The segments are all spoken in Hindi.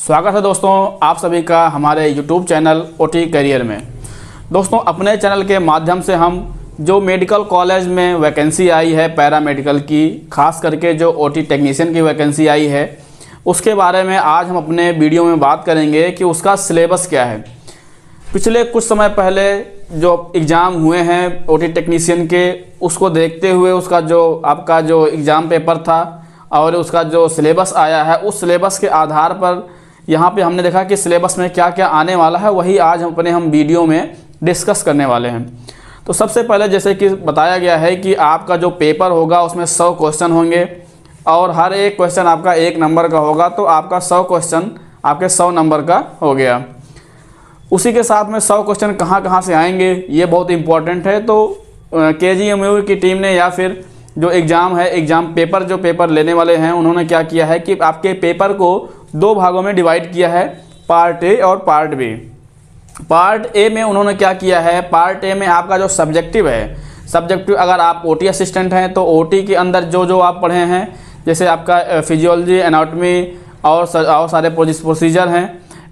स्वागत है दोस्तों आप सभी का हमारे YouTube चैनल ओटी करियर में। दोस्तों अपने चैनल के माध्यम से हम जो मेडिकल कॉलेज में वैकेंसी आई है पैरामेडिकल की, खास करके जो ओटी टेक्नीशियन की वैकेंसी आई है, उसके बारे में आज हम अपने वीडियो में बात करेंगे कि उसका सिलेबस क्या है। पिछले कुछ समय पहले जो एग्ज़ाम हुए हैं ओटी टेक्नीशियन के, उसको देखते हुए उसका जो आपका जो एग्ज़ाम पेपर था और उसका जो सिलेबस आया है, उस सिलेबस के आधार पर यहाँ पे हमने देखा कि सिलेबस में क्या क्या आने वाला है, वही आज हम वीडियो में डिस्कस करने वाले हैं। तो सबसे पहले जैसे कि बताया गया है कि आपका जो पेपर होगा उसमें 100 क्वेश्चन होंगे और हर एक क्वेश्चन आपका 1 नंबर का होगा, तो आपका 100 क्वेश्चन आपके 100 नंबर का हो गया। उसी के साथ में 100 क्वेश्चन कहाँ से आएंगे ये बहुत इंपॉर्टेंट है। तो केजीएमयू की टीम ने या फिर जो एग्ज़ाम है, एग्ज़ाम जो पेपर लेने वाले हैं, उन्होंने क्या किया है कि आपके पेपर को 2 भागों में डिवाइड किया है, पार्ट ए और पार्ट बी। पार्ट ए में उन्होंने क्या किया है, पार्ट ए में आपका जो सब्जेक्टिव है, सब्जेक्टिव अगर आप ओटी असिस्टेंट हैं तो ओटी के अंदर जो आप पढ़े हैं, जैसे आपका फिजियोलॉजी, एनाटॉमी और सारे प्रोसीजर हैं,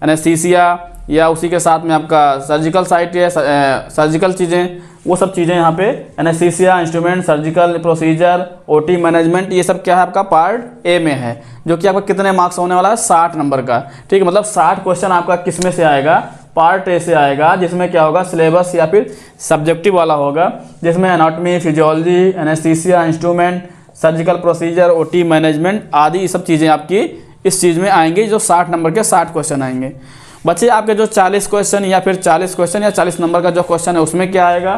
एनेस्थीसिया या उसी के साथ में आपका सर्जिकल साइट है, सर्जिकल चीज़ें, वो सब चीज़ें यहाँ पे anaesthesia, instrument, surgical procedure, OT management, ये सब क्या है आपका पार्ट ए में है, जो कि आपका कितने मार्क्स होने वाला है 60 नंबर का। ठीक है, मतलब 60 क्वेश्चन आपका किस में से आएगा, पार्ट ए से आएगा, जिसमें क्या होगा सिलेबस या फिर सब्जेक्टिव वाला होगा, जिसमें anatomy, physiology, anaesthesia, instrument, surgical procedure, OT management आदि ये सब चीज़ें आपकी इस चीज़ में आएंगी, जो 60 नंबर के 60 क्वेश्चन आएंगे। बच्चे आपके जो 40 क्वेश्चन या फिर 40 क्वेश्चन या 40 नंबर का जो क्वेश्चन है उसमें क्या आएगा,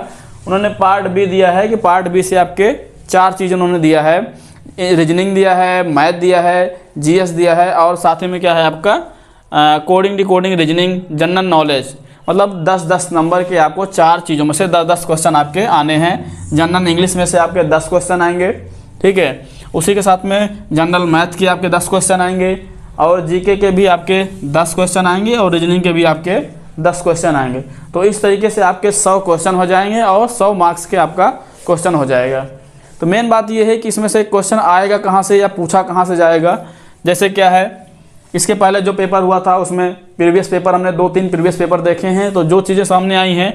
उन्होंने पार्ट बी दिया है कि पार्ट बी से आपके 4 चीज़ उन्होंने दिया है, रीजनिंग दिया है, मैथ दिया है, जीएस दिया है और साथ ही में क्या है आपका coding, decoding, reasoning, general knowledge, मतलब 10-10 नंबर के आपको 4 चीज़ों में से 10-10 क्वेश्चन आपके आने हैं। जनरल इंग्लिश में से आपके 10 क्वेश्चन आएंगे, ठीक है। उसी के साथ में जनरल मैथ के आपके 10 क्वेश्चन आएंगे और जीके के भी आपके 10 क्वेश्चन आएंगे और रीजनिंग के भी आपके 10 क्वेश्चन आएंगे। तो इस तरीके से आपके 100 क्वेश्चन हो जाएंगे और 100 मार्क्स के आपका क्वेश्चन हो जाएगा। तो मेन बात ये है कि इसमें से क्वेश्चन आएगा कहाँ से या पूछा कहाँ से जाएगा। जैसे क्या है, इसके पहले जो पेपर हुआ था उसमें प्रीवियस पेपर हमने 2-3 प्रीवियस पेपर देखे हैं, तो जो चीज़ें सामने आई हैं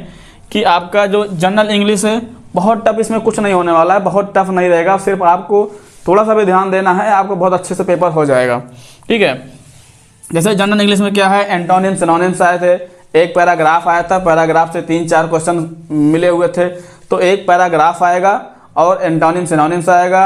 कि आपका जो जनरल इंग्लिश है बहुत टफ, इसमें कुछ नहीं होने वाला है, बहुत टफ नहीं रहेगा, सिर्फ आपको थोड़ा सा भी ध्यान देना है, आपको बहुत अच्छे से पेपर हो जाएगा। ठीक है, जैसे जनरल इंग्लिश में क्या है, एंटोनिम, सिनोनिम्स आए थे, एक पैराग्राफ आया था, पैराग्राफ से 3-4 क्वेश्चन मिले हुए थे, तो एक पैराग्राफ आएगा और एंटोनिम, सिनोनिम्स आएगा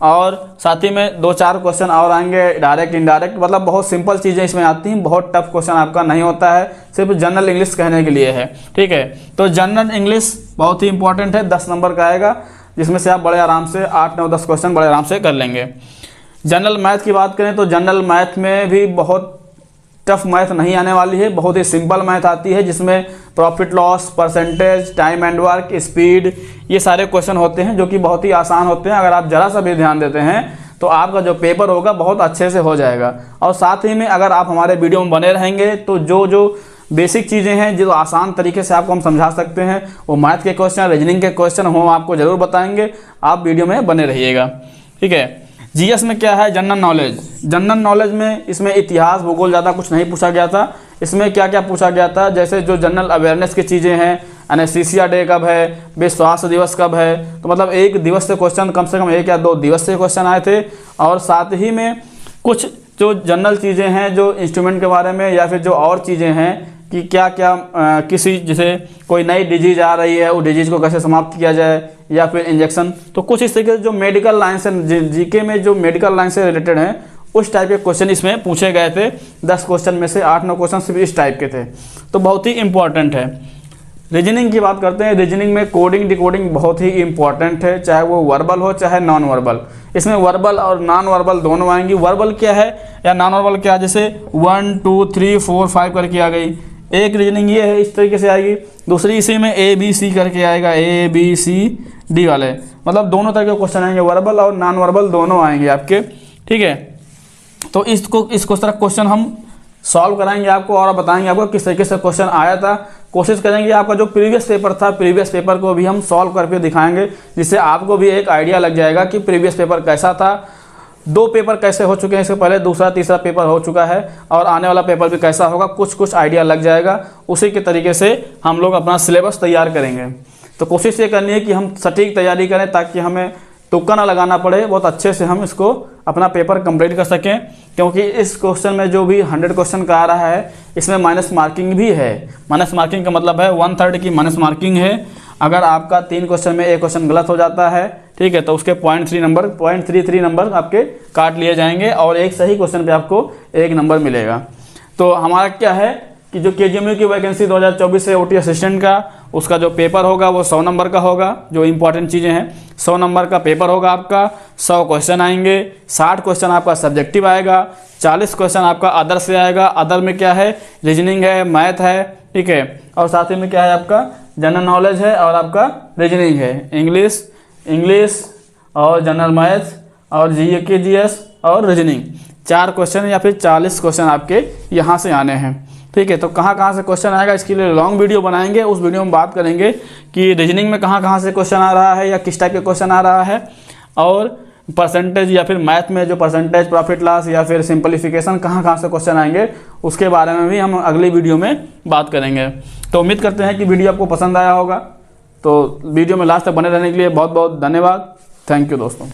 और साथ ही में 2-4 क्वेश्चन और आएंगे, डायरेक्ट, इनडायरेक्ट, मतलब बहुत सिंपल चीज़ें इसमें आती हैं, बहुत टफ क्वेश्चन आपका नहीं होता है, सिर्फ जनरल इंग्लिश कहने के लिए है। ठीक है, तो जनरल इंग्लिश बहुत ही इंपॉर्टेंट है, 10 नंबर का आएगा, जिसमें से आप बड़े आराम से 8-9-10 क्वेश्चन बड़े आराम से कर लेंगे। जनरल मैथ की बात करें तो जनरल मैथ में भी बहुत टफ मैथ नहीं आने वाली है, बहुत ही सिंपल मैथ आती है, जिसमें profit loss, percentage, time and work, speed, ये सारे क्वेश्चन होते हैं जो कि बहुत ही आसान होते हैं। अगर आप ज़रा सा भी ध्यान देते हैं तो आपका जो पेपर होगा बहुत अच्छे से हो जाएगा। और साथ ही में अगर आप हमारे वीडियो में बने रहेंगे तो जो बेसिक चीज़ें हैं जो आसान तरीके से आपको हम समझा सकते हैं, वो मैथ के क्वेश्चन, रीजनिंग के क्वेश्चन हम आपको ज़रूर बताएंगे, आप वीडियो में बने रहिएगा। ठीक है, जीएस में क्या है, जनरल नॉलेज। जनरल नॉलेज में इसमें इतिहास, भूगोल ज़्यादा कुछ नहीं पूछा गया था। इसमें क्या क्या पूछा गया था, जैसे जो जनरल अवेयरनेस की चीज़ें हैं, एनेस्थीसिया डे कब है, विश्व स्वास्थ्य दिवस कब है, तो मतलब 1 दिवस से क्वेश्चन, कम से कम 1 या 2 दिवस से क्वेश्चन आए थे। और साथ ही में कुछ जो जनरल चीज़ें हैं, जो इंस्ट्रूमेंट के बारे में या फिर जो और चीज़ें हैं कि क्या क्या किसी, जैसे कोई नई डिजीज आ रही है, वो डिजीज को कैसे समाप्त किया जाए, या फिर इंजेक्शन, तो कुछ इस तरीके से जो मेडिकल लाइन से, जीके में जो मेडिकल लाइन से रिलेटेड हैं, उस टाइप के क्वेश्चन इसमें पूछे गए थे। 10 क्वेश्चन में से 8-9 क्वेश्चन सिर्फ इस टाइप के थे, तो बहुत ही इंपॉर्टेंट है। रीजनिंग की बात करते हैं, रीजनिंग में कोडिंग, डिकोडिंग बहुत ही इंपॉर्टेंट है, चाहे वो वर्बल हो चाहे नॉन वर्बल। इसमें वर्बल और नॉन वर्बल दोनों आएंगी। वर्बल क्या है या नॉन वर्बल क्या है, जैसे 1 2 3 4 5 करके आ गई, एक रीजनिंग ये है, इस तरीके से आएगी। दूसरी इसी में ABC करके आएगा, ABCD वाले, मतलब दोनों तरह के क्वेश्चन आएंगे, वर्बल और नॉन वर्बल दोनों आएंगे आपके। ठीक है, तो इस तरह क्वेश्चन हम सॉल्व कराएंगे आपको और बताएंगे आपको किस तरीके से क्वेश्चन आया था। कोशिश करेंगे आपका जो प्रीवियस पेपर था, प्रीवियस पेपर को भी हम सॉल्व करके दिखाएंगे, जिससे आपको भी एक आइडिया लग जाएगा कि प्रीवियस पेपर कैसा था। 2 पेपर कैसे हो चुके हैं इससे पहले, दूसरा तीसरा पेपर हो चुका है और आने वाला पेपर भी कैसा होगा कुछ आइडिया लग जाएगा। उसी के तरीके से हम लोग अपना सिलेबस तैयार करेंगे। तो कोशिश ये करनी है कि हम सटीक तैयारी करें ताकि हमें तुक्का ना लगाना पड़े, बहुत अच्छे से हम इसको अपना पेपर कंप्लीट कर सकें। क्योंकि इस क्वेश्चन में जो भी 100 क्वेश्चन का आ रहा है इसमें माइनस मार्किंग भी है। माइनस मार्किंग का मतलब है 1/3 की माइनस मार्किंग है। अगर आपका 3 क्वेश्चन में एक क्वेश्चन गलत हो जाता है, ठीक है, तो उसके 0.33 नंबर आपके काट लिए जाएंगे और एक सही क्वेश्चन पे आपको 1 नंबर मिलेगा। तो हमारा क्या है कि जो KGMU की वैकेंसी 2024 है OT असिस्टेंट का, उसका जो पेपर होगा वो 100 नंबर का होगा। जो इंपॉर्टेंट चीज़ें हैं, 100 नंबर का पेपर होगा आपका, 100 क्वेश्चन आएंगे, 60 क्वेश्चन आपका सब्जेक्टिव आएगा, 40 क्वेश्चन आपका अदर से आएगा। अदर में क्या है, रीजनिंग है, मैथ है, ठीक है, और साथ ही में क्या है आपका जनरल नॉलेज है और आपका रीजनिंग है, इंग्लिश और जनरल मैथ और GK GS और रीजनिंग। 4 क्वेश्चन या फिर 40 क्वेश्चन आपके यहाँ से आने हैं, ठीक है। तो कहाँ से क्वेश्चन आएगा इसके लिए लॉन्ग वीडियो बनाएंगे। उस वीडियो में बात करेंगे कि रीजनिंग में कहाँ से क्वेश्चन आ रहा है या किस टाइप के क्वेश्चन आ रहा है, और परसेंटेज या फिर मैथ में जो परसेंटेज, प्रॉफिट लॉस या फिर सिंपलीफिकेशन कहाँ से क्वेश्चन आएंगे उसके बारे में भी हम अगली वीडियो में बात करेंगे। तो उम्मीद करते हैं कि वीडियो आपको पसंद आया होगा। तो वीडियो में लास्ट तक बने रहने के लिए बहुत बहुत धन्यवाद। थैंक यू दोस्तों।